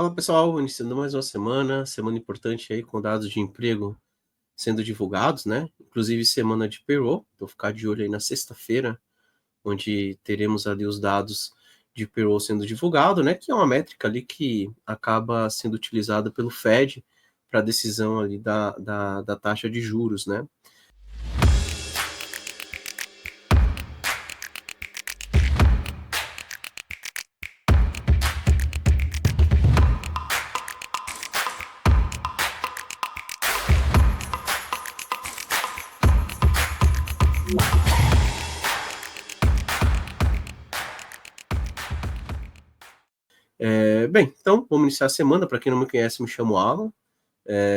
Fala pessoal, iniciando mais uma semana importante aí com dados de emprego sendo divulgados, né? Inclusive semana de payroll, então ficar de olho aí na sexta-feira, onde teremos ali os dados de payroll sendo divulgado, né? Que é uma métrica ali que acaba sendo utilizada pelo Fed para a decisão ali da taxa de juros, né? Bem, então vamos iniciar a semana. Para quem não me conhece, me chamo Alan.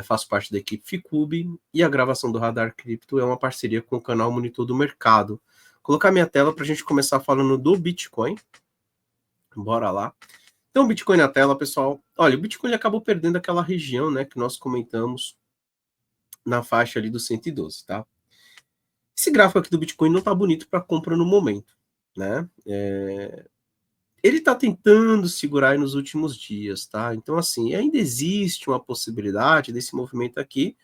Faço parte da equipe Ficube e a gravação do Radar Cripto é uma parceria com o canal Monitor do Mercado. Vou colocar minha tela para a gente começar falando do Bitcoin. Bora lá. Então, Bitcoin na tela, pessoal. Olha, o Bitcoin acabou perdendo aquela região, né, que nós comentamos na faixa ali do 112, tá? Esse gráfico aqui do Bitcoin não tá bonito para compra no momento, né? Ele está tentando segurar aí nos últimos dias, tá? Então, assim, ainda existe uma possibilidade desse movimento aqui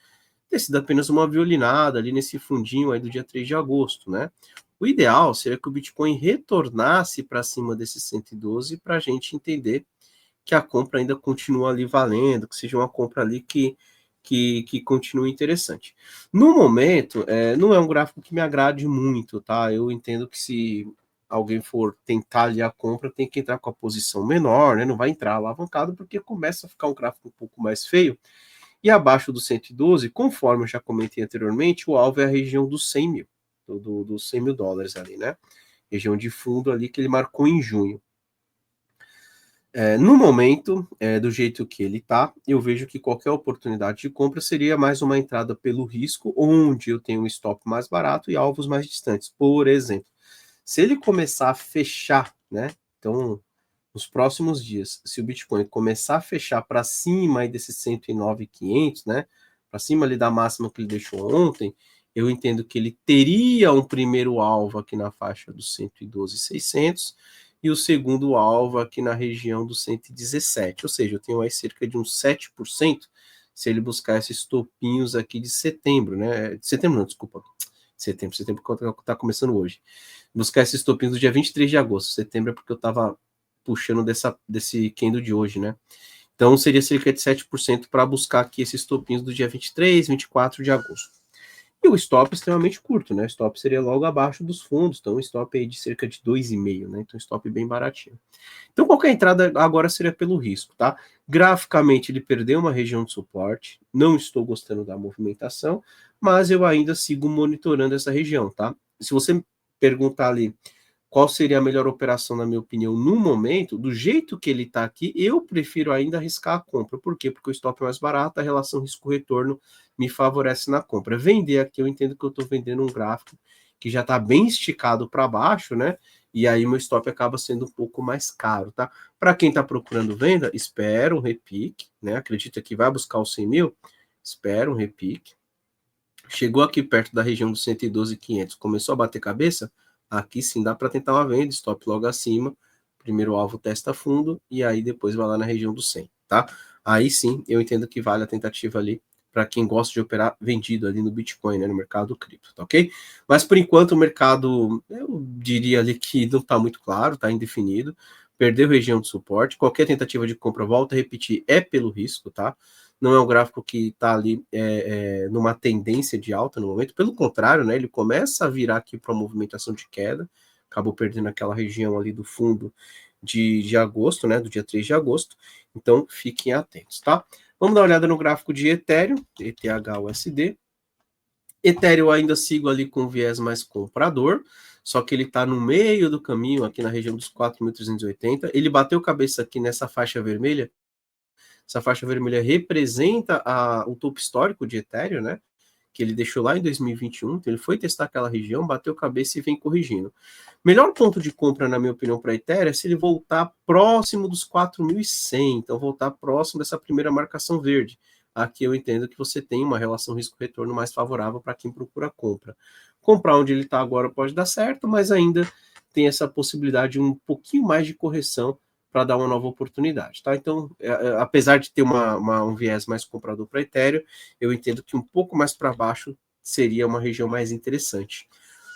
ter sido apenas uma violinada ali nesse fundinho aí do dia 3 de agosto, né? O ideal seria que o Bitcoin retornasse para cima desse 112 para a gente entender que a compra ainda continua ali valendo, que seja uma compra ali que continue interessante. No momento, não é um gráfico que me agrade muito, tá? Eu entendo que se alguém for tentar ali a compra, tem que entrar com a posição menor, né? Não vai entrar alavancado, porque começa a ficar um gráfico um pouco mais feio. E abaixo do 112, conforme eu já comentei anteriormente, o alvo é a região dos 100 mil, dos 100 mil dólares ali, né? Região de fundo ali que ele marcou em junho. No momento, do jeito que ele está, eu vejo que qualquer oportunidade de compra seria mais uma entrada pelo risco, onde eu tenho um stop mais barato e alvos mais distantes. Por exemplo, se ele começar a fechar, né? Então, nos próximos dias, se o Bitcoin começar a fechar para cima aí desses 109.500, né? Para cima ali da máxima que ele deixou ontem, eu entendo que ele teria um primeiro alvo aqui na faixa dos 112.600 e o segundo alvo aqui na região dos 117, ou seja, eu tenho aí cerca de uns 7% se ele buscar esses topinhos aqui de setembro, né? De setembro não, desculpa. Setembro que está começando hoje. Buscar esses topinhos do dia 23 de agosto. Setembro é porque eu estava puxando desse candle de hoje, né? Então seria cerca de 7% para buscar aqui esses topinhos do dia 23, 24 de agosto. E o stop é extremamente curto, né? O stop seria logo abaixo dos fundos, então um stop aí de cerca de 2,5, né? Então stop bem baratinho. Então qualquer entrada agora seria pelo risco, tá? Graficamente ele perdeu uma região de suporte, não estou gostando da movimentação, mas eu ainda sigo monitorando essa região, tá? Se você perguntar ali qual seria a melhor operação, na minha opinião, no momento, do jeito que ele está aqui, eu prefiro ainda arriscar a compra. Por quê? Porque o stop é mais barato, a relação risco-retorno me favorece na compra. Vender aqui, eu entendo que eu estou vendendo um gráfico que já está bem esticado para baixo, né? E aí meu stop acaba sendo um pouco mais caro, tá? Para quem está procurando venda, espera um repique, né? Acredita que vai buscar os 100 mil? Espera um repique. Chegou aqui perto da região dos 112.500, começou a bater cabeça, aqui sim dá para tentar uma venda, stop logo acima, primeiro alvo testa fundo, e aí depois vai lá na região dos 100, tá? Aí sim, eu entendo que vale a tentativa ali, para quem gosta de operar vendido ali no Bitcoin, né, no mercado cripto, tá ok? Mas por enquanto o mercado, eu diria ali que não está muito claro, está indefinido, perdeu região de suporte, qualquer tentativa de compra, volta a repetir, é pelo risco, tá? Não é um gráfico que está ali numa tendência de alta no momento, pelo contrário, né, ele começa a virar aqui para uma movimentação de queda, acabou perdendo aquela região ali do fundo de agosto, né, do dia 3 de agosto, então fiquem atentos, tá? Vamos dar uma olhada no gráfico de Ethereum, ETHUSD. Ethereum ainda sigo ali com viés mais comprador, só que ele está no meio do caminho, aqui na região dos 4.380, ele bateu cabeça aqui nessa faixa vermelha. Essa faixa vermelha representa o topo histórico de Ethereum, né? Que ele deixou lá em 2021. Então ele foi testar aquela região, bateu cabeça e vem corrigindo. Melhor ponto de compra, na minha opinião, para Ethereum é se ele voltar próximo dos 4.100. Então, voltar próximo dessa primeira marcação verde. Aqui eu entendo que você tem uma relação risco-retorno mais favorável para quem procura compra. Comprar onde ele está agora pode dar certo, mas ainda tem essa possibilidade de um pouquinho mais de correção para dar uma nova oportunidade, tá? Então, apesar de ter um viés mais comprador para Ethereum, eu entendo que um pouco mais para baixo seria uma região mais interessante.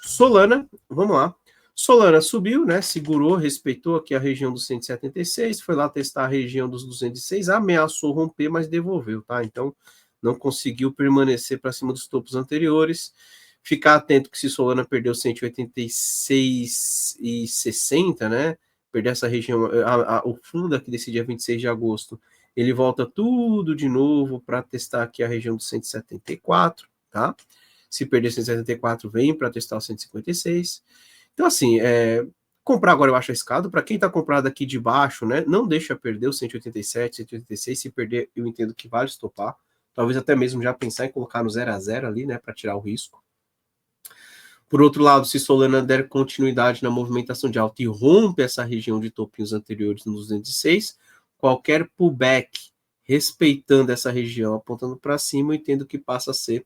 Solana, vamos lá. Solana subiu, né? Segurou, respeitou aqui a região dos 176, foi lá testar a região dos 206, ameaçou romper, mas devolveu, tá? Então, não conseguiu permanecer para cima dos topos anteriores. Ficar atento que se Solana perdeu 186,60, né? Perder essa região, o fundo aqui desse dia 26 de agosto, ele volta tudo de novo para testar aqui a região dos 174, tá? Se perder 174, vem para testar o 156. Então, assim, comprar agora eu acho arriscado. Para quem está comprado aqui de baixo, né? Não deixa perder o 187, 186. Se perder, eu entendo que vale estopar. Talvez até mesmo já pensar em colocar no 0 a 0 ali, né? Para tirar o risco. Por outro lado, se Solana der continuidade na movimentação de alta e rompe essa região de topinhos anteriores nos 206, qualquer pullback respeitando essa região, apontando para cima, eu entendo que passa a ser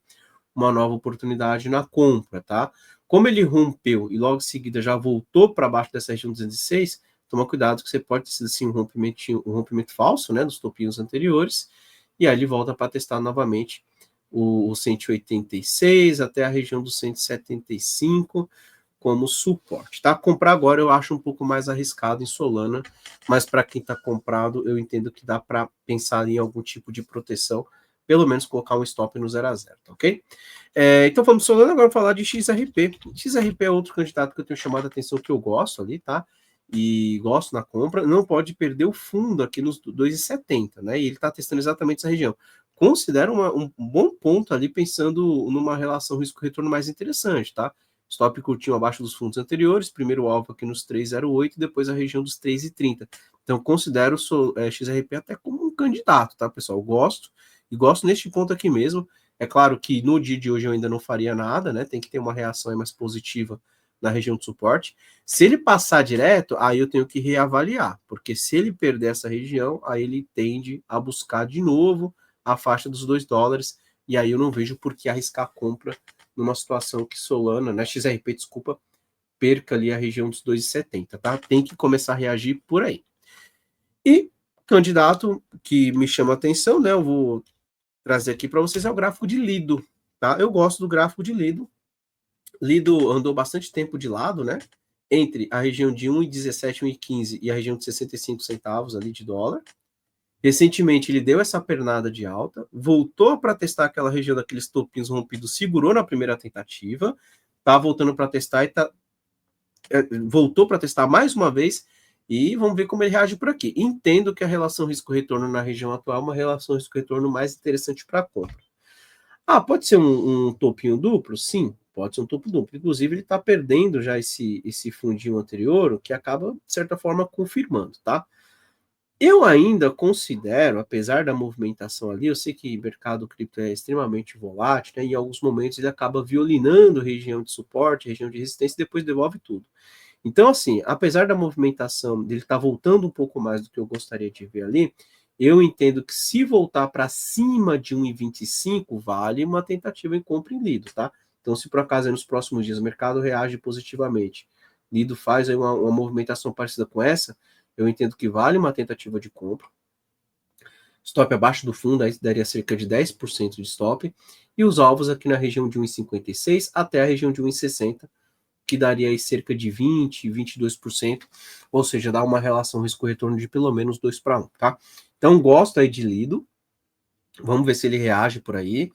uma nova oportunidade na compra, tá? Como ele rompeu e logo em seguida já voltou para baixo dessa região 206, toma cuidado que você pode ter sido assim, um rompimento falso, né, dos topinhos anteriores, e aí ele volta para testar novamente o 186 até a região dos 175 como suporte, tá? Comprar agora eu acho um pouco mais arriscado em Solana, mas para quem está comprado, eu entendo que dá para pensar em algum tipo de proteção, pelo menos colocar um stop no 0 a 0, tá ok? Então vamos Solana, agora falar de XRP. XRP é outro candidato que eu tenho chamado a atenção, que eu gosto ali, tá? E gosto na compra, não pode perder o fundo aqui nos 2,70, né? E ele está testando exatamente essa região. Considero um bom ponto ali, pensando numa relação risco-retorno mais interessante, tá? Stop curtinho abaixo dos fundos anteriores, primeiro alvo aqui nos 3,08, depois a região dos 3,30. Então, considero o XRP até como um candidato, tá, pessoal? Eu gosto, e gosto neste ponto aqui mesmo. É claro que no dia de hoje eu ainda não faria nada, né? Tem que ter uma reação mais positiva na região de suporte. Se ele passar direto, aí eu tenho que reavaliar, porque se ele perder essa região, aí ele tende a buscar de novo a faixa dos $2, e aí eu não vejo por que arriscar a compra numa situação que Solana, né, XRP, desculpa, perca ali a região dos 2,70, tá? Tem que começar a reagir por aí. E candidato que me chama a atenção, né, eu vou trazer aqui para vocês, é o gráfico de Lido, tá? Eu gosto do gráfico de Lido. Lido andou bastante tempo de lado, né? Entre a região de 1,17, 1,15 e a região de 65 centavos ali de dólar. Recentemente ele deu essa pernada de alta, voltou para testar aquela região daqueles topinhos rompidos, segurou na primeira tentativa, tá voltando para testar e voltou para testar mais uma vez, e vamos ver como ele reage por aqui. Entendo que a relação risco-retorno na região atual é uma relação risco-retorno mais interessante para a compra. Pode ser um topinho duplo? Sim, pode ser um topo duplo. Inclusive, ele está perdendo já esse fundinho anterior, o que acaba, de certa forma, confirmando, tá? Eu ainda considero, apesar da movimentação ali, eu sei que o mercado cripto é extremamente volátil, né? Em alguns momentos ele acaba violinando região de suporte, região de resistência, e depois devolve tudo. Então, assim, apesar da movimentação dele estar voltando um pouco mais do que eu gostaria de ver ali, eu entendo que se voltar para cima de 1,25, vale uma tentativa em compra em Lido, tá? Então, se por acaso nos próximos dias o mercado reage positivamente, Lido faz aí uma movimentação parecida com essa, eu entendo que vale uma tentativa de compra. Stop abaixo do fundo, aí daria cerca de 10% de stop. E os alvos aqui na região de 1,56 até a região de 1,60, que daria aí cerca de 20%, 22%, ou seja, dá uma relação risco-retorno de pelo menos 2 para 1, tá? Então, gosto aí de Lido. Vamos ver se ele reage por aí.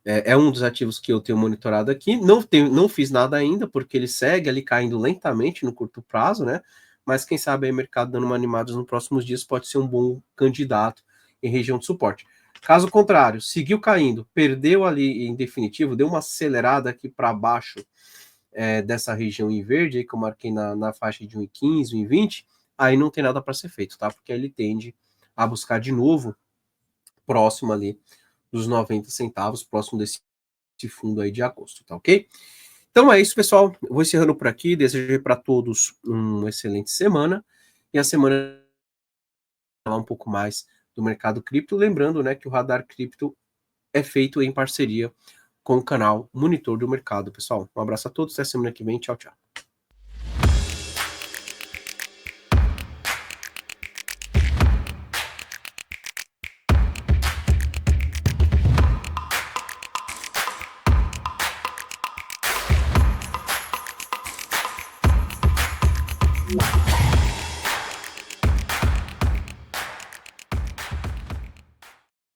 É um dos ativos que eu tenho monitorado aqui. Não fiz nada ainda, porque ele segue ali caindo lentamente no curto prazo, né? Mas quem sabe aí o mercado dando uma animada nos próximos dias pode ser um bom candidato em região de suporte. Caso contrário, seguiu caindo, perdeu ali em definitivo, deu uma acelerada aqui para baixo dessa região em verde, aí que eu marquei na faixa de 1,15, 1,20, aí não tem nada para ser feito, tá? Porque ele tende a buscar de novo próximo ali dos 90 centavos, próximo desse fundo aí de agosto, tá ok? Então é isso, pessoal. Eu vou encerrando por aqui. Desejo para todos uma excelente semana. E a semana falar um pouco mais do mercado cripto. Lembrando, né, que o Radar Cripto é feito em parceria com o canal Monitor do Mercado, pessoal. Um abraço a todos. Até semana que vem. Tchau, tchau.